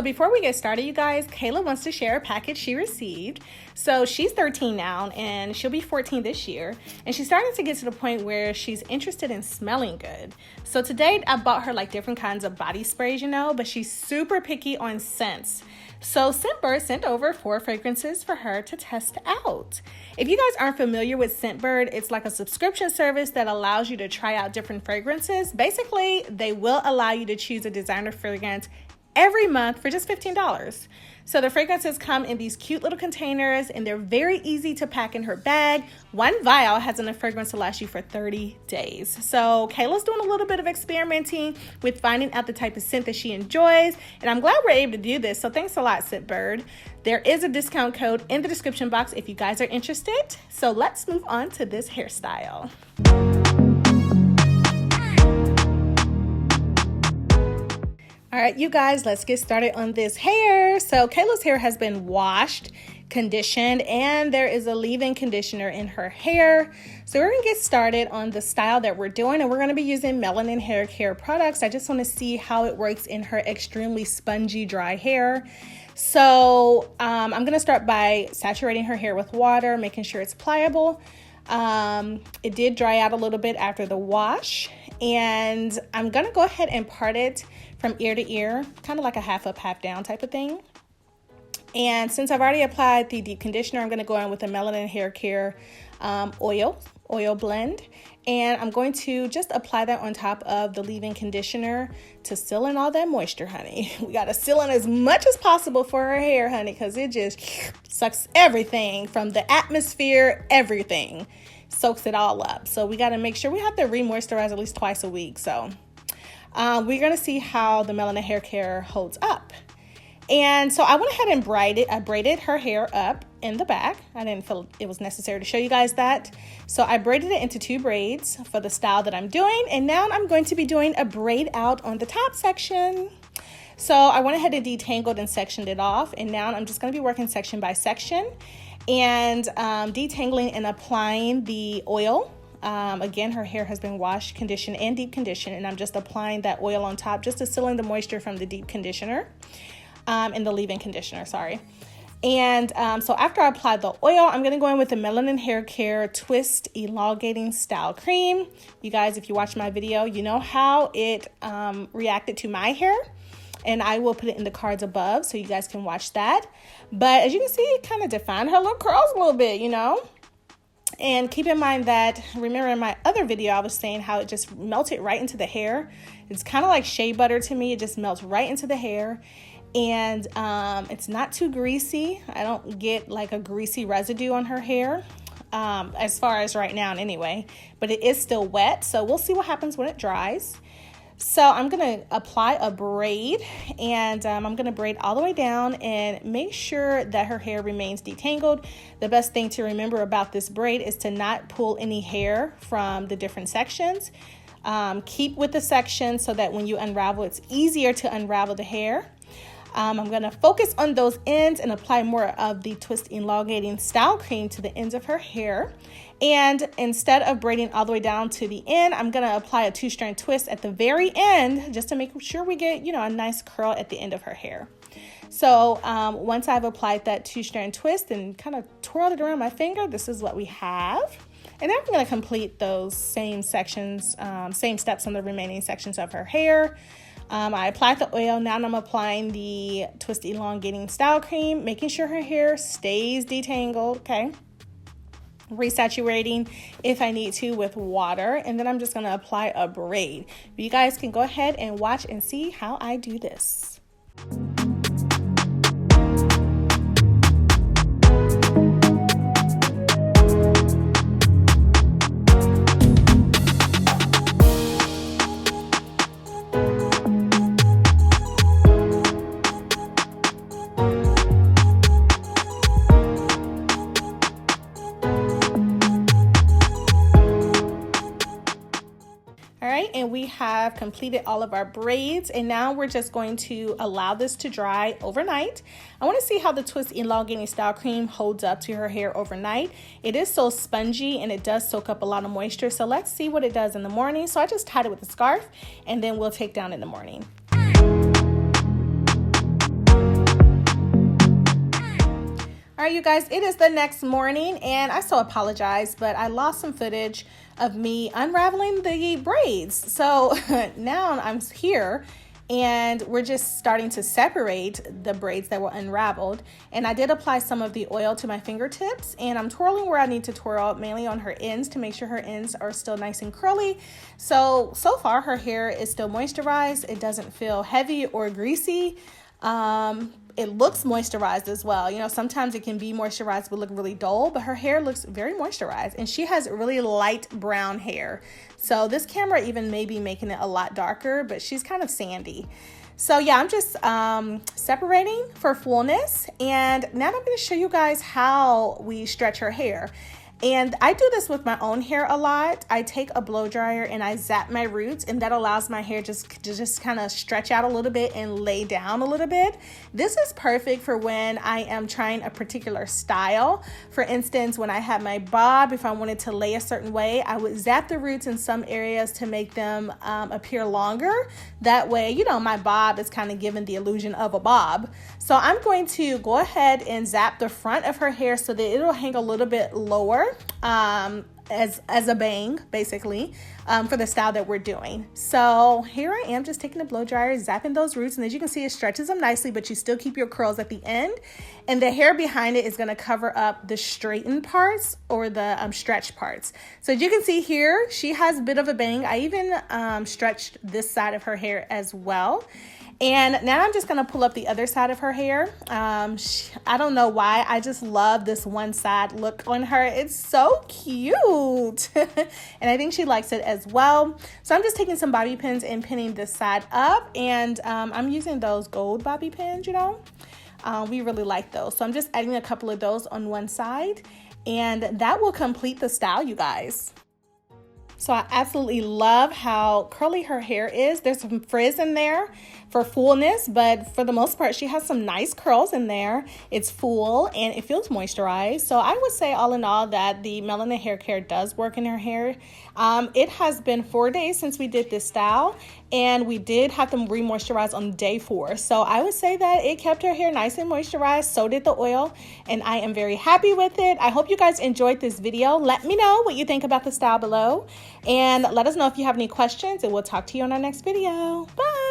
before we get started, you guys, Kayla wants to share a package she received. So she's 13 now and she'll be 14 this year. And she's starting to get to the point where she's interested in smelling good. So today I bought her like different kinds of body sprays, you know, but she's super picky on scents. So Scentbird sent over 4 fragrances for her to test out. If you guys aren't familiar with Scentbird, it's like a subscription service that allows you to try out different fragrances. Basically, they will allow you to choose a designer fragrance every month for just $15. So the fragrances come in these cute little containers and they're very easy to pack in her bag. One vial has enough fragrance to last you for 30 days. So Kayla's doing a little bit of experimenting with finding out the type of scent that she enjoys. And I'm glad we're able to do this. So thanks a lot, Scentbird. There is a discount code in the description box if you guys are interested. So let's move on to this hairstyle. All right, you guys, let's get started on this hair. So Kayla's hair has been washed, conditioned, and there is a leave-in conditioner in her hair. So we're gonna get started on the style that we're doing, and we're gonna be using Melanin Hair Care products. I just wanna see how it works in her extremely spongy, dry hair. So I'm gonna start by saturating her hair with water, making sure it's pliable. It did dry out a little bit after the wash, and I'm gonna go ahead and part it from ear to ear, kind of like a half up, half down type of thing. And since I've already applied the deep conditioner, I'm going to go in with the Melanin Hair Care oil blend. And I'm going to just apply that on top of the leave-in conditioner to seal in all that moisture, honey. We got to seal in as much as possible for her hair, honey, because it just sucks everything from the atmosphere, everything. Soaks it all up. So we got to make sure we have to re-moisturize at least twice a week. So we're going to see how the Melanin Hair Care holds up. And so I went ahead and braided her hair up in the back. I didn't feel it was necessary to show you guys that. So I braided it into 2 braids for the style that I'm doing. And now I'm going to be doing a braid out on the top section. So I went ahead and detangled and sectioned it off. And now I'm just going to be working section by section and detangling and applying the oil. Again, her hair has been washed, conditioned, and deep conditioned, and I'm just applying that oil on top just to seal in the moisture from the deep conditioner, and the leave-in conditioner, sorry. And so after I apply the oil, I'm going to go in with the Melanin Hair Care Twist Elongating Style Cream. You guys, if you watch my video, you know how it reacted to my hair. And I will put it in the cards above so you guys can watch that. But as you can see, it kind of defined her little curls a little bit, you know. And keep in mind that, remember in my other video, I was saying how it just melted right into the hair. It's kind of like shea butter to me. It just melts right into the hair. And it's not too greasy. I don't get like a greasy residue on her hair, as far as right now anyway. But it is still wet, so we'll see what happens when it dries. So I'm going to apply a braid, and I'm going to braid all the way down and make sure that her hair remains detangled. The best thing to remember about this braid is to not pull any hair from the different sections. Keep with the section so that when you unravel, it's easier to unravel the hair. I'm going to focus on those ends and apply more of the Twist Elongating Style Cream to the ends of her hair. And instead of braiding all the way down to the end, I'm going to apply a 2-strand twist at the very end just to make sure we get, you know, a nice curl at the end of her hair. So once I've applied that 2-strand twist and kind of twirled it around my finger, this is what we have. And then I'm going to complete those same sections, same steps on the remaining sections of her hair. I applied the oil. Now I'm applying the Twist Elongating Style Cream, making sure her hair stays detangled, okay? Resaturating if I need to with water, and then I'm just going to apply a braid. You guys can go ahead and watch and see how I do this. And we have completed all of our braids, and now we're just going to allow this to dry overnight. I want to see how the Twist Elongating Style Cream holds up to her hair overnight. It is so spongy and it does soak up a lot of moisture, so let's see what it does in the morning. So I just tied it with a scarf, and then we'll take down in the morning. All right, you guys, it is the next morning, and I so apologize, but I lost some footage of me unraveling the braids. So now I'm here, and we're just starting to separate the braids that were unraveled. And I did apply some of the oil to my fingertips, and I'm twirling where I need to twirl, mainly on her ends to make sure her ends are still nice and curly. So far her hair is still moisturized. It doesn't feel heavy or greasy. It looks moisturized as well. You know, sometimes it can be moisturized but look really dull, but her hair looks very moisturized, and she has really light brown hair. So this camera even may be making it a lot darker, but she's kind of sandy. So yeah, I'm just separating for fullness, and now I'm going to show you guys how we stretch her hair. And I do this with my own hair a lot. I take a blow dryer and I zap my roots, and that allows my hair to just kind of stretch out a little bit and lay down a little bit. This is perfect for when I am trying a particular style. For instance, when I had my bob, if I wanted to lay a certain way, I would zap the roots in some areas to make them appear longer. That way, you know, my bob is kind of given the illusion of a bob. So I'm going to go ahead and zap the front of her hair so that it'll hang a little bit lower, as a bang, basically, for the style that we're doing. So here I am, just taking a blow dryer, zapping those roots, and as you can see, it stretches them nicely, but you still keep your curls at the end, and the hair behind it is going to cover up the straightened parts or the stretched parts. So as you can see here, she has a bit of a bang. I even stretched this side of her hair as well. And now I'm just going to pull up the other side of her hair. I don't know why. I just love this one side look on her. It's so cute. And I think she likes it as well. So I'm just taking some bobby pins and pinning this side up. And I'm using those gold bobby pins, you know. We really like those. So I'm just adding a couple of those on one side. And that will complete the style, you guys. So I absolutely love how curly her hair is. There's some frizz in there for fullness, but for the most part, she has some nice curls in there. It's full and it feels moisturized. So I would say all in all that the Melanin Hair Care does work in her hair. It has been 4 days since we did this style, and we did have them re-moisturize on day 4. So I would say that it kept her hair nice and moisturized. So did the oil, and I am very happy with it. I hope you guys enjoyed this video. Let me know what you think about the style below, and let us know if you have any questions, and we'll talk to you on our next video. Bye.